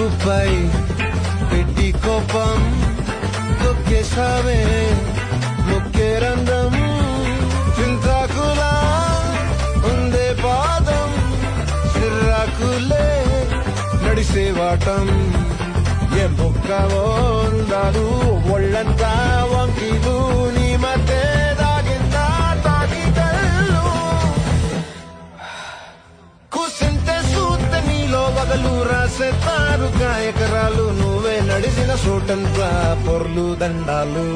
ముక్కుపై పెట్టి కోపం తొక్కేసావే ముక్కే రంధ్రం చింతాకులా ఉందే పాదం చిర్రాకులే నడిసే వాటం ఏ బొక్కవో ఉందాలు ఒళ్ళంతా వంకిలు నీ మధ్య దాగిందా తాకిదల్లు కూసింతే సూత్తే నీలో వగలు రాసే తారుగా ఎకరాలు నువ్వే నడిసిన చోటంతా పొర్లు దండాలు